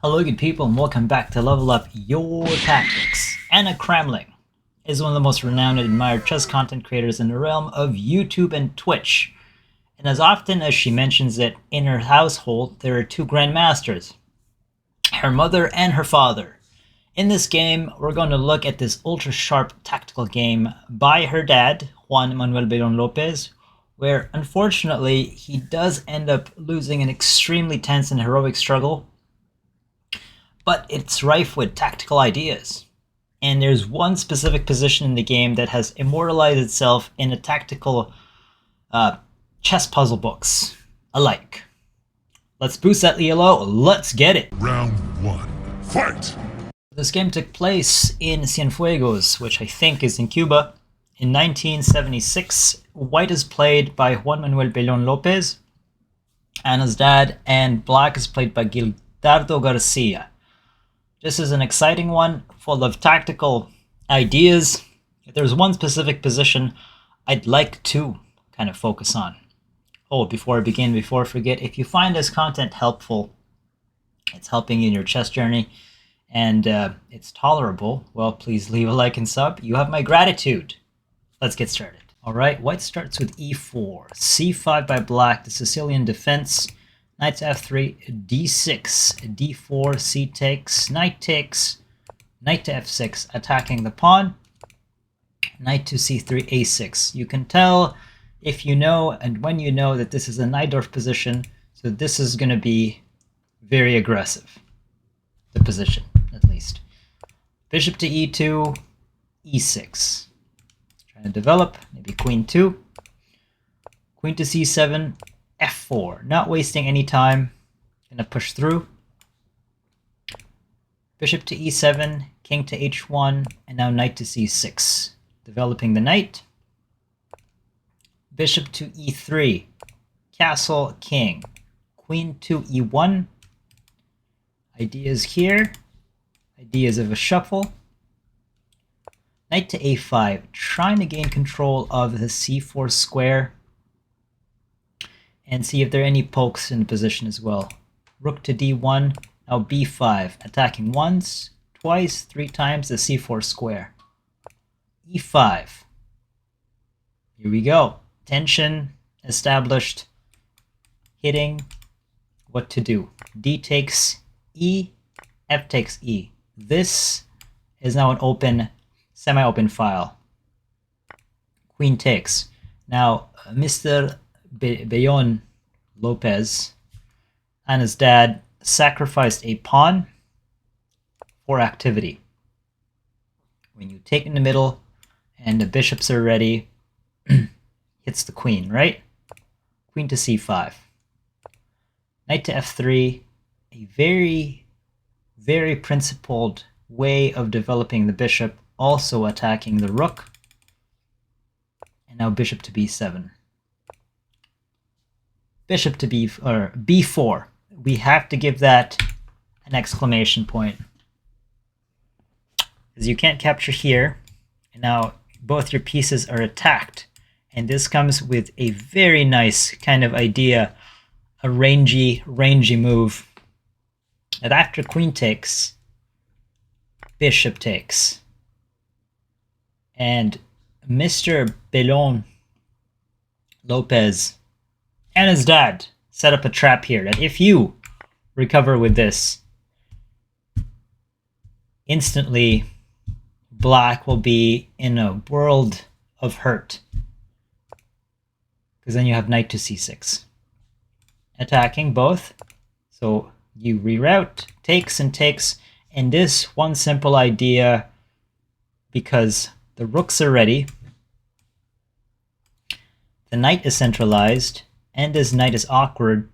Hello good people and welcome back to Level Up Your Tactics. Anna Kramling is one of the most renowned and admired chess content creators in the realm of YouTube and Twitch. And as often as she mentions it, in her household there are two grandmasters, her mother and her father. In this game, we're going to look at this ultra-sharp tactical game by her dad, Juan Manuel Belon Lopez, where unfortunately he does end up losing an extremely tense and heroic struggle. But it's rife with tactical ideas. And there's one specific position in the game that has immortalized itself in the tactical chess puzzle books alike. Let's boost that ELO, let's get it! Round 1, fight! This game took place in Cienfuegos, which I think is in Cuba, in 1976. White is played by Juan Manuel Belon Lopez, Anna's dad, and black is played by Gildardo Garcia. This is an exciting one, full of tactical ideas. If there's one specific position I'd like to kind of focus on. Oh, before I forget, if you find this content helpful, it's helping you in your chess journey, and it's tolerable, well, please leave a like and sub. You have my gratitude. Let's get started. All right, white starts with e4, c5 by black, the Sicilian defense. Knight to f3, d6, d4, c takes, knight to f6, attacking the pawn. Knight to c3, a6. You can tell if you know and when you know that this is a Najdorf position, so this is going to be very aggressive. The position, at least. Bishop to e2, e6. Trying to develop, maybe queen 2. Queen to c7, f4, not wasting any time, gonna push through. Bishop to e7, king to h1, and now knight to c6, developing the knight. Bishop to e3, castle, king, queen to e1. Ideas here, ideas of a shuffle. Knight to a5, trying to gain control of the c4 square, and see if there are any pokes in the position as well. Rook to d1, now b5, attacking once, twice, 3 times the c4 square. e5. Here we go. Tension established. Hitting. What to do? D takes e, f takes e. This is now an open, semi-open file. Queen takes. Now, Mr. Belon Lopez and his dad sacrificed a pawn for activity. When you take in the middle and the bishops are ready, hits the queen, right? Queen to c5. Knight to f3, a very, very principled way of developing the bishop, also attacking the rook. And now bishop to b7. Bishop to b4. We have to give that an exclamation point, because you can't capture here, and now both your pieces are attacked. And this comes with a very nice kind of idea, a rangy move. That after queen takes, bishop takes. And Mr. Belon Lopez and his dad set up a trap here that if you recover with this, instantly black will be in a world of hurt. Because then you have knight to c6. Attacking both. So you reroute, takes and takes. And this one simple idea, because the rooks are ready, the knight is centralized, and this knight is awkward.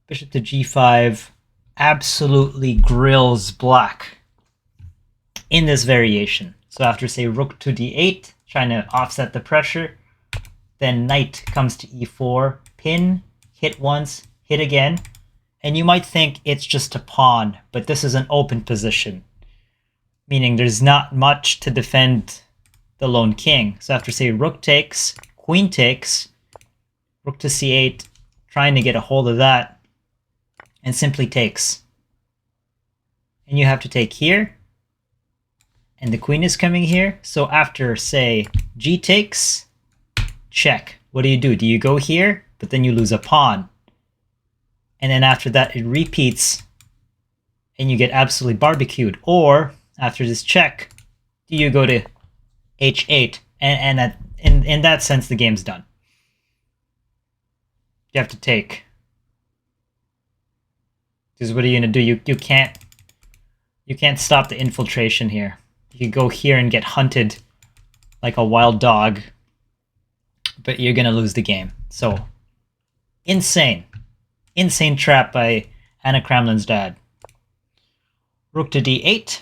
Bishop to g5 absolutely grills black in this variation. So after, say, rook to d8, trying to offset the pressure, then knight comes to e4, pin, hit once, hit again, and you might think it's just a pawn, but this is an open position, meaning there's not much to defend the lone king. So after, say, rook takes, queen takes, rook to c8, trying to get a hold of that, and simply takes. and you have to take here, and the queen is coming here. So after, say, g takes, check. What do? Do you go here? But then you lose a pawn. And then after that, it repeats, and you get absolutely barbecued. Or after this check, do you go to h8? And in that sense, the game's done. You have to take. Because what are you gonna do? You can't stop the infiltration here. You can go here and get hunted like a wild dog, but you're gonna lose the game. So insane trap by Anna Kramlin's dad. Rook to d8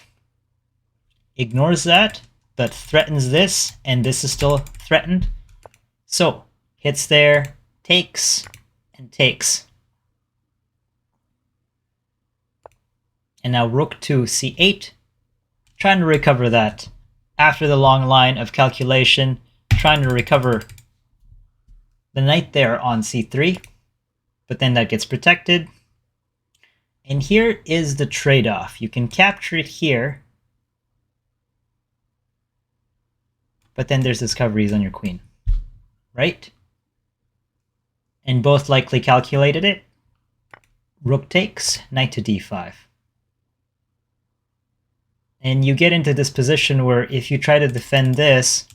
ignores that, but threatens this, and this is still threatened. So hits there, takes, and takes. And now rook to c8, trying to recover that. After the long line of calculation, trying to recover the knight there on c3, but then that gets protected. And here is the trade-off. You can capture it here, but then there's discoveries on your queen, right? And both likely calculated it. Rook takes, knight to d5. And you get into this position where if you try to defend this,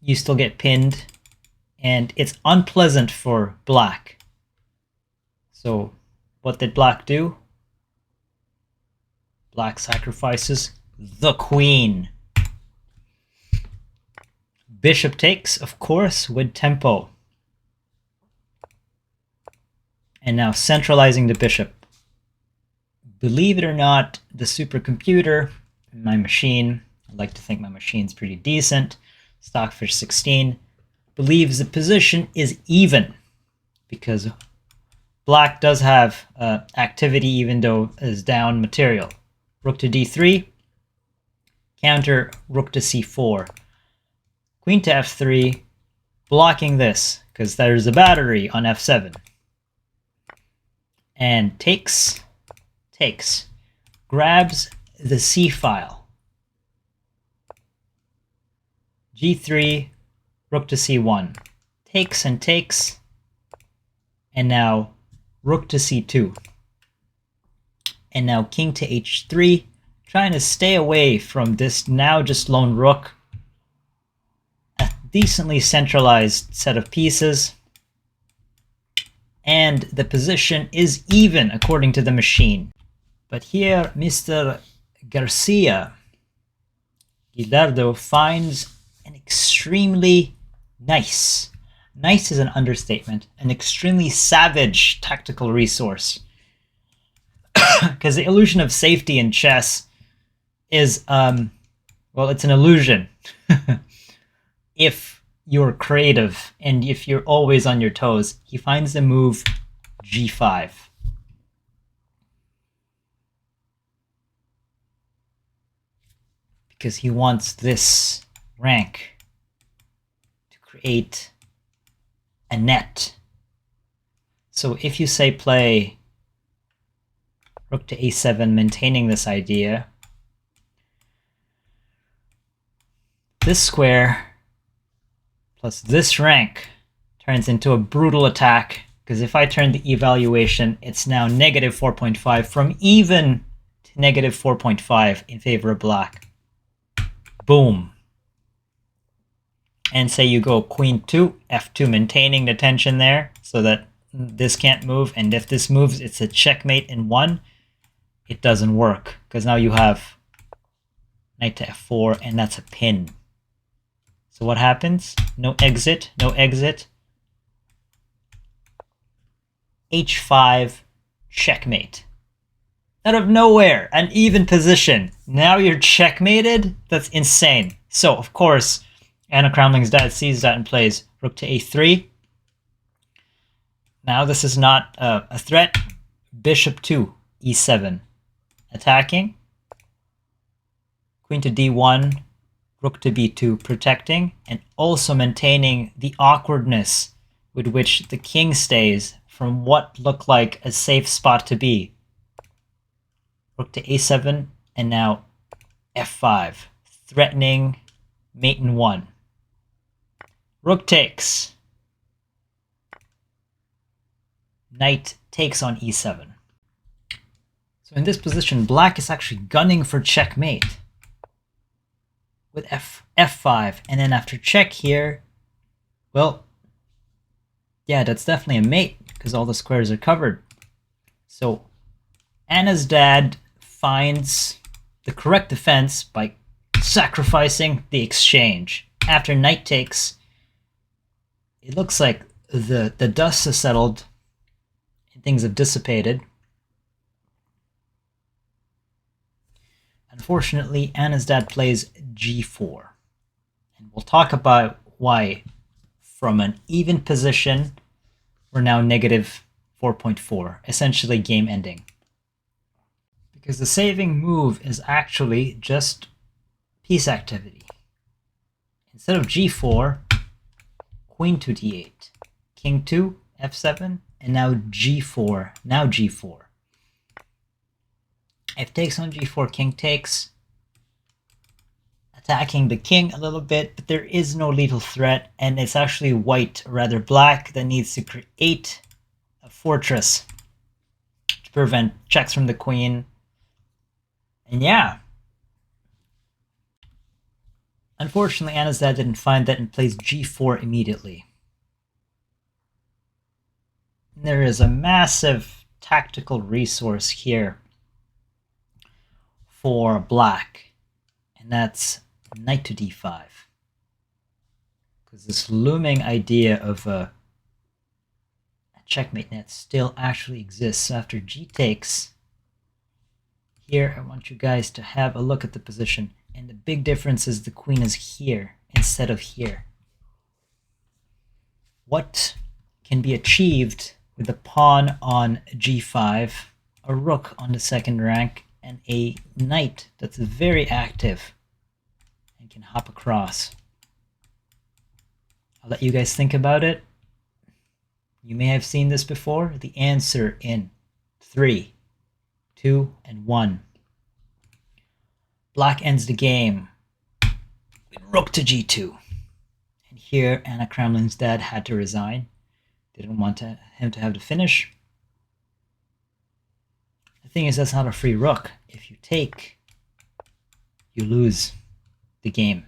you still get pinned, and it's unpleasant for black. So what did black do? Black sacrifices the queen. Bishop takes, of course, with tempo. And now centralizing the bishop. Believe it or not, the supercomputer, my machine, I like to think my machine's pretty decent, Stockfish 16, believes the position is even, because black does have activity even though it is down material. Rook to d3, counter rook to c4. Queen to f3, blocking this, because there's a battery on f7. And takes, grabs the c file. g3, rook to c1. Takes and takes. And now rook to c2. And now king to h3, trying to stay away from this now just lone rook. A decently centralized set of pieces. And the position is even according to the machine. But here, Mr. Guillardo finds an extremely nice is an understatement, an extremely savage tactical resource. Because the illusion of safety in chess is, well, it's an illusion. If you're creative and if you're always on your toes, he finds the move g5. Because he wants this rank to create a net. So if you say play rook to a7, maintaining this idea, this square plus this rank turns into a brutal attack, because if I turn the evaluation, it's now negative 4.5 from even to negative 4.5 in favor of black. Boom. And say you go queen 2, f2, maintaining the tension there so that this can't move, and if this moves, it's a checkmate in 1. It doesn't work, because now you have knight to f4, and that's a pin. So what happens? No exit, no exit. h5, checkmate. Out of nowhere, an even position. Now you're checkmated? That's insane. So, of course, Anna Kramling's dad sees that and plays rook to a3. Now this is not a threat. Bishop to e7. Attacking. Queen to d1. Rook to b2, protecting. And also maintaining the awkwardness with which the king stays from what looked like a safe spot to be. Rook to a7, and now f5, threatening mate in 1. Rook takes. Knight takes on e7. So in this position, black is actually gunning for checkmate with f5, and then after check here, well, yeah, that's definitely a mate because all the squares are covered. So Anna's dad finds the correct defense by sacrificing the exchange. After knight takes, it looks like the dust has settled and things have dissipated. Unfortunately, Anna's dad plays g4. And we'll talk about why from an even position, we're now negative 4.4, essentially game ending. Because the saving move is actually just piece activity. Instead of g4, queen to d8, king 2, f7, and now g4, now g4. F takes on g4, king takes, attacking the king a little bit, but there is no lethal threat, and it's actually white, or rather black, that needs to create a fortress to prevent checks from the queen. And yeah, unfortunately, Anna's dad didn't find that and plays g4 immediately. And there is a massive tactical resource here for black, and that's knight to d5. Because this looming idea of a checkmate net still actually exists. So after g takes, here I want you guys to have a look at the position. And the big difference is the queen is here instead of here. What can be achieved with a pawn on g5, a rook on the second rank, and a knight that's very active and can hop across? I'll let you guys think about it. You may have seen this before. The answer in 3, 2, and 1. Black ends the game with rook to g2. And here Anna Kramlin's dad had to resign. Didn't want him to have the finish. The thing is, that's not a free rook. If you take, you lose the game.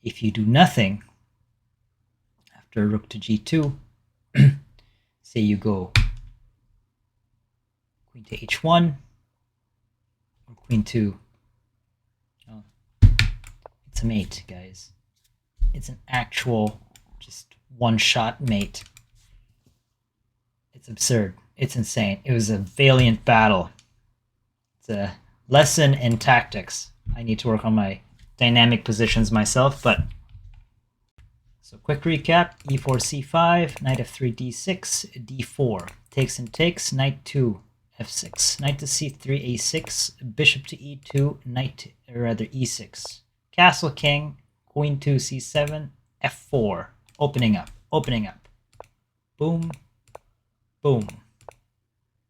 If you do nothing after rook to g2, say you go queen to h1 or queen to, oh, it's a mate, guys. It's an actual just one-shot mate. It's absurd. It's insane. It was a valiant battle. It's a lesson in tactics. I need to work on my dynamic positions myself, but so quick recap: e4, c5, knight f3, d6, d4, takes and takes, knight to f6, knight to c3, a6, bishop to e2, knight, or rather e6, castle king, queen to c7, f4, opening up, boom, boom,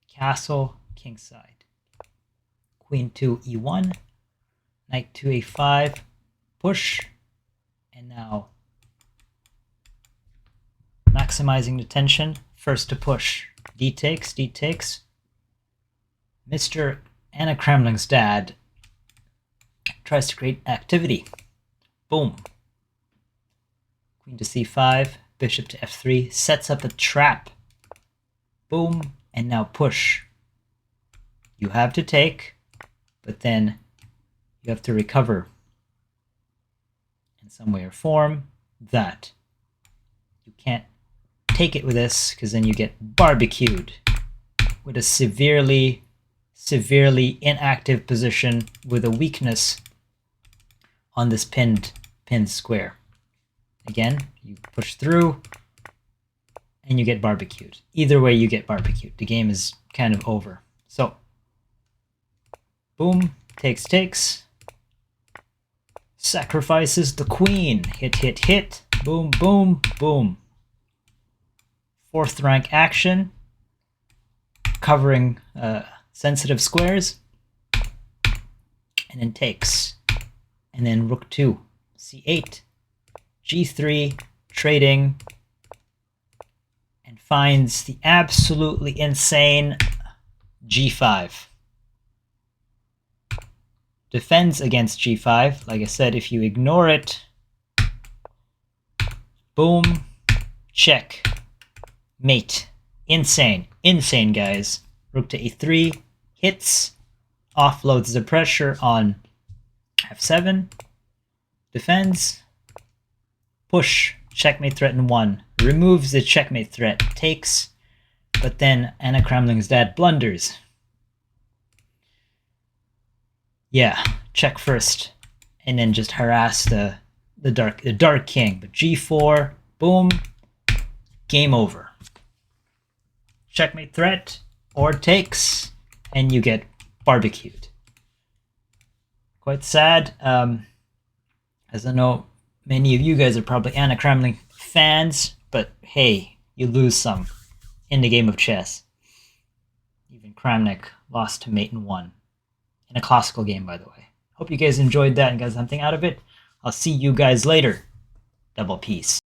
castle kingside, queen to e1, knight to a5, push, and now maximizing the tension, first to push, d takes, Mr. Anna Kramling's dad tries to create activity, boom, queen to c5, bishop to f3, sets up a trap, boom, and now push. You have to take, but then you have to recover in some way or form that you can't take it with this, because then you get barbecued with a severely inactive position with a weakness on this pinned square. Again, you push through and you get barbecued. Either way, you get barbecued. The game is kind of over. So, boom, takes, sacrifices the queen, hit, boom, boom, boom. 4th rank action, covering sensitive squares, and then takes. And then rook 2, c8, g3, trading, and finds the absolutely insane g5. Defends against g5. Like I said, if you ignore it, boom, check, mate. Insane. Insane, guys. Rook to a3, hits, offloads the pressure on f7, defends, push, checkmate threat in 1, removes the checkmate threat, takes, but then Anna Kramling's dad blunders. Yeah, check first, and then just harass the dark king. But g4, boom, game over. Checkmate threat or takes, and you get barbecued. Quite sad, as I know many of you guys are probably Anna Kramling fans, but hey, you lose some in the game of chess. Even Kramnik lost to mate in 1. In a classical game, by the way. Hope you guys enjoyed that and got something out of it. I'll see you guys later. Double peace.